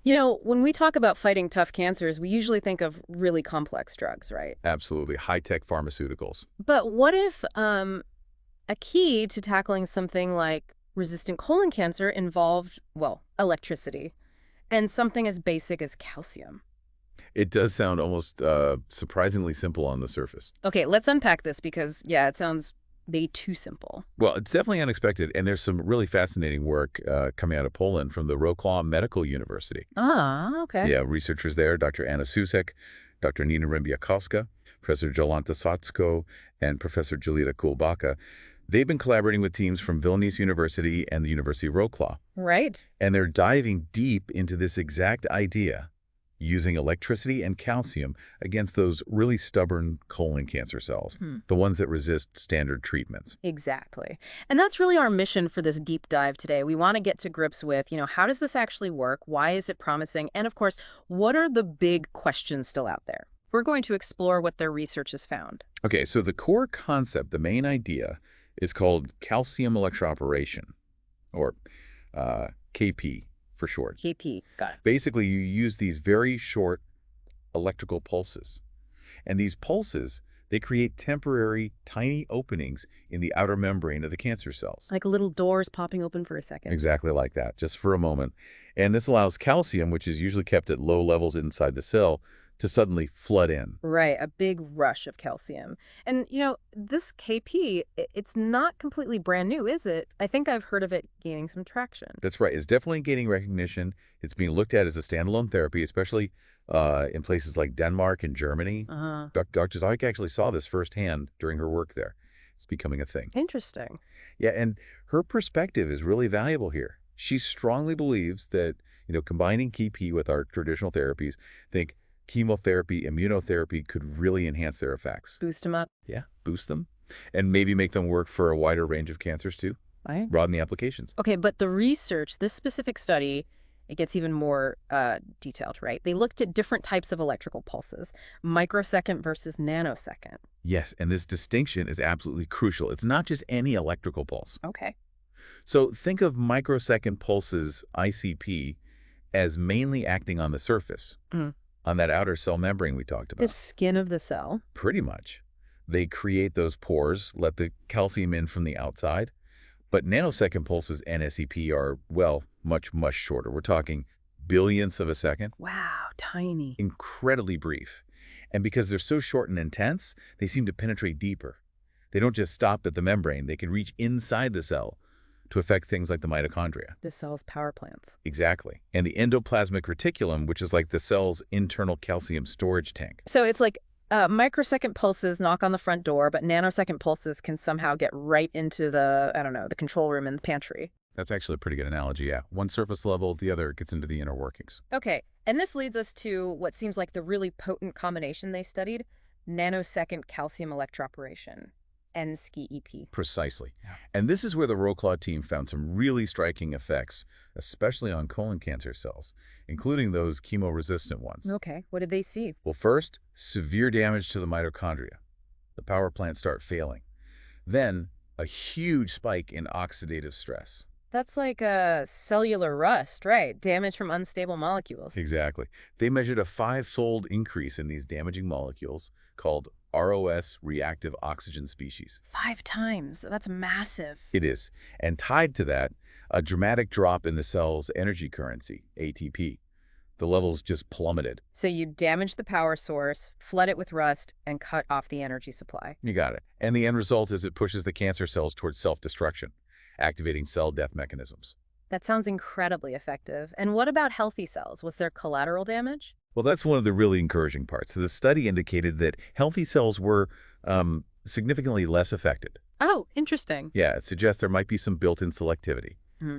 When we talk about fighting tough cancers, we usually think of really complex drugs, right? Absolutely. High-tech pharmaceuticals. But what if a key to tackling something like resistant colon cancer involved, well, electricity, and something as basic as calcium? It does sound almost surprisingly simple on the surface. Okay, let's unpack this because, yeah, it sounds way too simple. Well, it's definitely unexpected, and there's some really fascinating work coming out of Poland from the Wroclaw Medical University. Ah, okay. Yeah, researchers there, Dr. Anna Susek, Dr. Nina Rymbiakowska, Professor Jolanta Sotsko, and Professor Julita Kulbaka. They've been collaborating with teams from Vilnius University and the University of Wroclaw, Right. and they're diving deep into this exact idea, using electricity and calcium against those really stubborn colon cancer cells, Hmm. the ones that resist standard treatments. Exactly. And that's really our mission for this deep dive today. We want to get to grips with, how does this actually work? Why is it promising? And of course, what are the big questions still out there? We're going to explore what their research has found. Okay, so the core concept, the main idea, is called calcium electroporation, or KP for short. KP. Got it. Basically, you use these very short electrical pulses. And these pulses, they create temporary, tiny openings in the outer membrane of the cancer cells. Like little doors popping open for a second. Exactly like that, just for a moment. And this allows calcium, which is usually kept at low levels inside the cell, to suddenly flood in. Right, a big rush of calcium. And, this KP, it's not completely brand new, is it? I think I've heard of it gaining some traction. That's right. It's definitely gaining recognition. It's being looked at as a standalone therapy, especially in places like Denmark and Germany. Uh-huh. Dr. Zoik actually saw this firsthand during her work there. It's becoming a thing. Interesting. Yeah, and her perspective is really valuable here. She strongly believes that, combining KP with our traditional therapies, think chemotherapy, immunotherapy could really enhance their effects. Boost them up. Yeah, boost them, and maybe make them work for a wider range of cancers too. Right. Broaden the applications. Okay, but the research, this specific study, it gets even more detailed, right? They looked at different types of electrical pulses, microsecond versus nanosecond. Yes, and this distinction is absolutely crucial. It's not just any electrical pulse. Okay. So think of microsecond pulses, ICP, as mainly acting on the surface, Mm. on that outer cell membrane we talked The about. skin of the cell. Pretty much. They create those pores, let the calcium in from the outside. But nanosecond pulses, N-SCEP, are, well, much, much shorter. We're talking billionths of a second. Wow, tiny. Incredibly brief. And because they're so short and intense, they seem to penetrate deeper. They don't just stop at the membrane. They can reach inside the cell to affect things like the mitochondria. The cell's power plants. Exactly. And the endoplasmic reticulum, which is like the cell's internal calcium storage tank. So it's like microsecond pulses knock on the front door, but nanosecond pulses can somehow get right into the, I don't know, the control room and the pantry. That's actually a pretty good analogy, yeah. One surface level, the other gets into the inner workings. Okay, and this leads us to what seems like the really potent combination they studied, nanosecond calcium electroporation, N-SCEP. Precisely. And this is where the Wroclaw team found some really striking effects, especially on colon cancer cells, including those chemo-resistant ones. Okay, what did they see? Well, first, severe damage to the mitochondria. The power plants start failing. Then, a huge spike in oxidative stress. That's like a cellular rust, right? Damage from unstable molecules. Exactly. They measured a 5-fold increase in these damaging molecules called ROS reactive oxygen species. 5 times. That's massive. It is. And tied to that, a dramatic drop in the cell's energy currency, ATP. The levels just plummeted. So you damage the power source, flood it with rust, and cut off the energy supply. You got it. And the end result is it pushes the cancer cells towards self-destruction, activating cell death mechanisms. That sounds incredibly effective. And what about healthy cells? Was there collateral damage? Well, that's one of the really encouraging parts. The study indicated that healthy cells were significantly less affected. Oh, interesting. Yeah, it suggests there might be some built-in selectivity,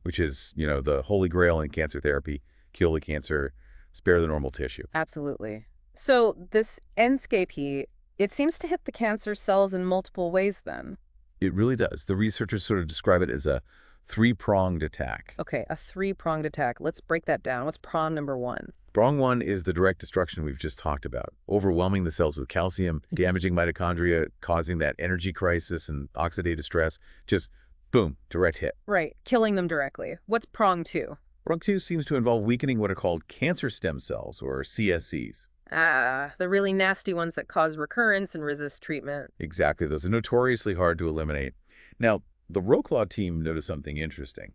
which is, the holy grail in cancer therapy: kill the cancer, spare the normal tissue. Absolutely. So this N-SCEP, it seems to hit the cancer cells in multiple ways then. It really does. The researchers sort of describe it as a three-pronged attack. Okay, a 3-pronged attack. Let's break that down. What's prong number 1? Prong 1 is the direct destruction we've just talked about, overwhelming the cells with calcium, damaging mitochondria, causing that energy crisis and oxidative stress. Just boom, direct hit. Right, killing them directly. What's prong 2? RUNC2 seems to involve weakening what are called cancer stem cells, or CSCs. Ah, the really nasty ones that cause recurrence and resist treatment. Exactly, those are notoriously hard to eliminate. Now, the Wroclaw team noticed something interesting.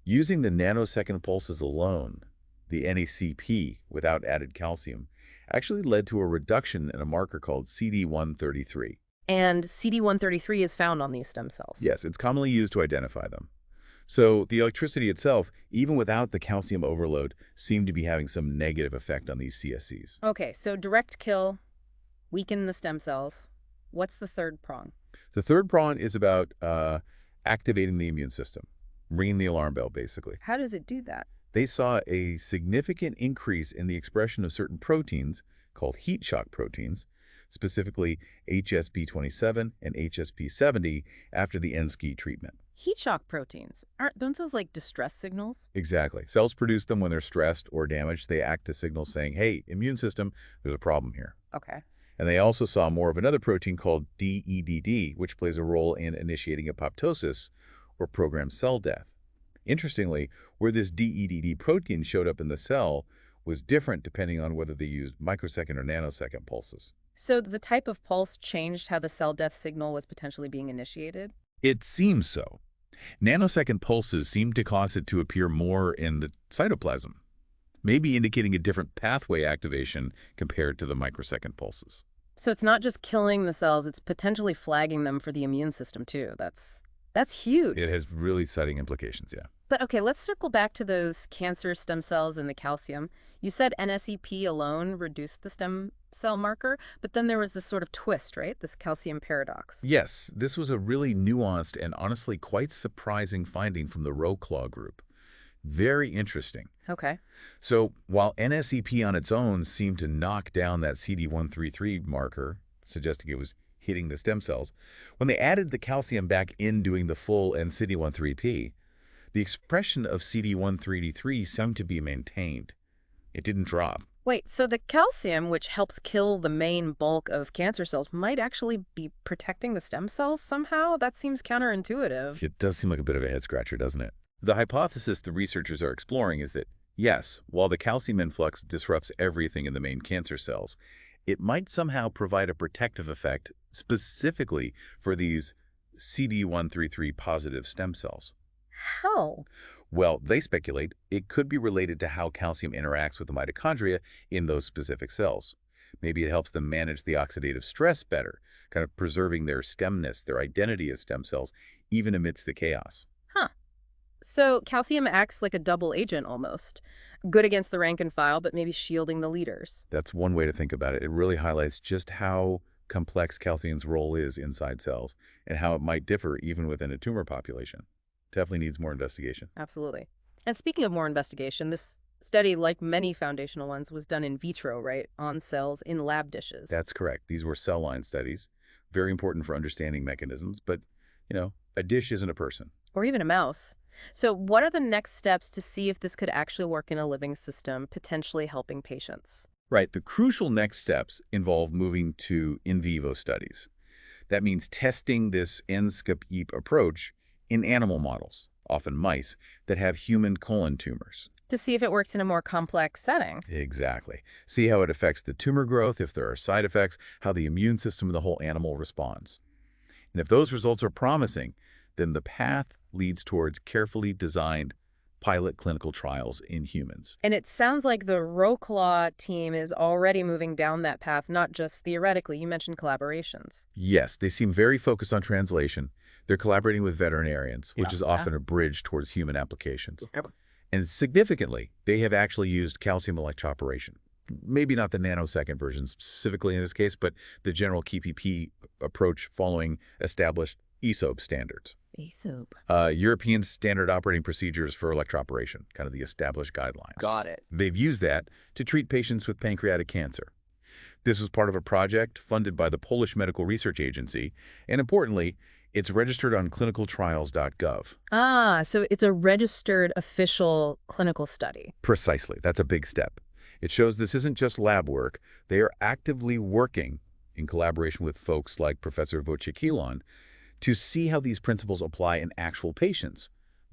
Using the nanosecond pulses alone, the N-SCEP without added calcium, actually led to a reduction in a marker called CD133. And CD133 is found on these stem cells. Yes, it's commonly used to identify them. So the electricity itself, even without the calcium overload, seemed to be having some negative effect on these CSCs. Okay, so direct kill, weaken the stem cells. What's the third prong? The third prong is about activating the immune system, ringing the alarm bell, basically. How does it do that? They saw a significant increase in the expression of certain proteins called heat shock proteins, specifically HSP27 and HSP70 after the N-SCEP treatment. Heat shock proteins. Aren't those like distress signals? Exactly. Cells produce them when they're stressed or damaged. They act as signals saying, hey, immune system, there's a problem here. Okay. And they also saw more of another protein called DEDD, which plays a role in initiating apoptosis, or programmed cell death. Interestingly, where this DEDD protein showed up in the cell was different depending on whether they used microsecond or nanosecond pulses. So the type of pulse changed how the cell death signal was potentially being initiated? It seems so. Nanosecond pulses seem to cause it to appear more in the cytoplasm, maybe indicating a different pathway activation compared to the microsecond pulses. So it's not just killing the cells, it's potentially flagging them for the immune system too. That's huge. It has really exciting implications, yeah. But okay, let's circle back to those cancer stem cells and the calcium. You said N-SCEP alone reduced the stem cell marker, but then there was this sort of twist, right? This calcium paradox. Yes, this was a really nuanced and honestly quite surprising finding from the Wroclaw group. Very interesting. Okay. So while N-SCEP on its own seemed to knock down that CD133 marker, suggesting it was hitting the stem cells, when they added the calcium back in doing the full CD133P, the expression of CD133 seemed to be maintained. It didn't drop. Wait, so the calcium, which helps kill the main bulk of cancer cells, might actually be protecting the stem cells somehow? That seems counterintuitive. It does seem like a bit of a head-scratcher, doesn't it? The hypothesis the researchers are exploring is that, yes, while the calcium influx disrupts everything in the main cancer cells, it might somehow provide a protective effect specifically for these CD133 positive stem cells. How? Well, they speculate it could be related to how calcium interacts with the mitochondria in those specific cells. Maybe it helps them manage the oxidative stress better, kind of preserving their stemness, their identity as stem cells, even amidst the chaos. Huh. So calcium acts like a double agent almost. Good against the rank and file, but maybe shielding the leaders. That's one way to think about it. It really highlights just how complex calcium's role is inside cells and how it might differ even within a tumor population. Definitely needs more investigation. Absolutely. And speaking of more investigation, this study, like many foundational ones, was done in vitro, right? On cells in lab dishes. That's correct. These were cell line studies, very important for understanding mechanisms, but, a dish isn't a person. Or even a mouse. So what are the next steps to see if this could actually work in a living system, potentially helping patients? Right. The crucial next steps involve moving to in vivo studies. That means testing this N-SCEP approach in animal models, often mice, that have human colon tumors. To see if it works in a more complex setting. Exactly. See how it affects the tumor growth, if there are side effects, how the immune system of the whole animal responds. And if those results are promising, then the path leads towards carefully designed pilot clinical trials in humans. And it sounds like the Wroclaw team is already moving down that path, not just theoretically. You mentioned collaborations. Yes, they seem very focused on translation. They're collaborating with veterinarians, which is often Yeah. a bridge towards human applications. Yep. And significantly, they have actually used calcium electroporation. Maybe not the nanosecond version specifically in this case, but the general KPP approach following established ESOP standards. ASOP. European Standard Operating Procedures for Electroporation, kind of the established guidelines. Got it. They've used that to treat patients with pancreatic cancer. This was part of a project funded by the Polish Medical Research Agency, and importantly, it's registered on clinicaltrials.gov. Ah, so it's a registered official clinical study. Precisely. That's a big step. It shows this isn't just lab work. They are actively working in collaboration with folks like Professor Wojciech to see how these principles apply in actual patients,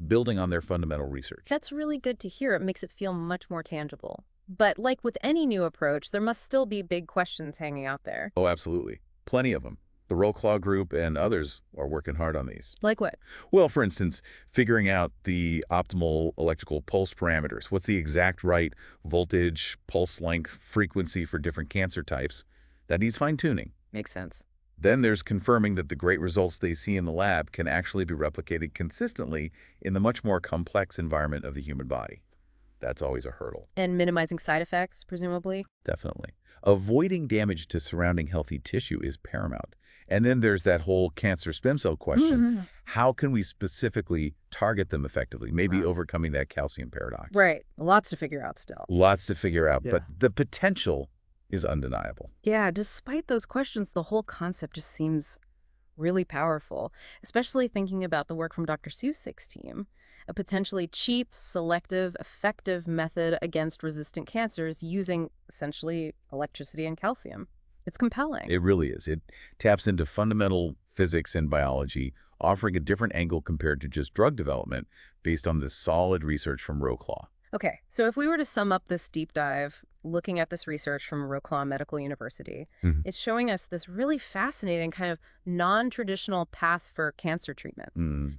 building on their fundamental research. That's really good to hear. It makes it feel much more tangible. But like with any new approach, there must still be big questions hanging out there. Oh, absolutely. Plenty of them. The Wroclaw group and others are working hard on these. Like what? Well, for instance, figuring out the optimal electrical pulse parameters. What's the exact right voltage, pulse length, frequency for different cancer types? That needs fine-tuning. Makes sense. Then there's confirming that the great results they see in the lab can actually be replicated consistently in the much more complex environment of the human body. That's always a hurdle. And minimizing side effects, presumably? Definitely. Avoiding damage to surrounding healthy tissue is paramount. And then there's that whole cancer stem cell question. How can we specifically target them effectively? Maybe overcoming that calcium paradox. Right. Lots to figure out still. Lots to figure out, Yeah. but the potential is undeniable. Yeah, despite those questions, the whole concept just seems really powerful, especially thinking about the work from Dr. Susik's team. A potentially cheap, selective, effective method against resistant cancers using essentially electricity and calcium. It's compelling. It really is. It taps into fundamental physics and biology, offering a different angle compared to just drug development based on this solid research from Wroclaw. Okay, so if we were to sum up this deep dive, looking at this research from Wroclaw Medical University, Mhm. it's showing us this really fascinating kind of non-traditional path for cancer treatment.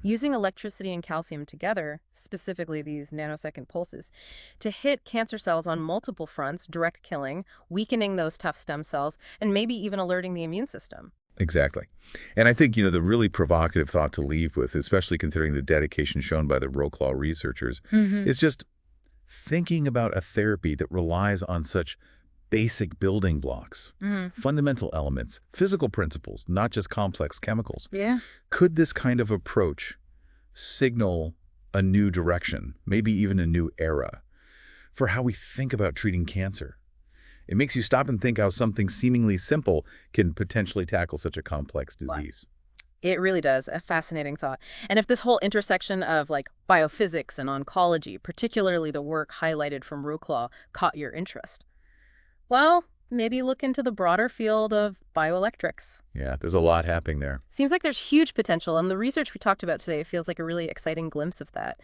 Using electricity and calcium together, specifically these nanosecond pulses, to hit cancer cells on multiple fronts, direct killing, weakening those tough stem cells, and maybe even alerting the immune system. Exactly. And I think, the really provocative thought to leave with, especially considering the dedication shown by the Wroclaw researchers, is just thinking about a therapy that relies on such basic building blocks, fundamental elements, physical principles, not just complex chemicals. Yeah. Could this kind of approach signal a new direction, maybe even a new era, for how we think about treating cancer? It makes you stop and think how something seemingly simple can potentially tackle such a complex disease. It really does. A fascinating thought. And if this whole intersection of like biophysics and oncology, particularly the work highlighted from Wroclaw, caught your interest, well, maybe look into the broader field of bioelectrics. Yeah, there's a lot happening there. Seems like there's huge potential, and the research we talked about today feels like a really exciting glimpse of that.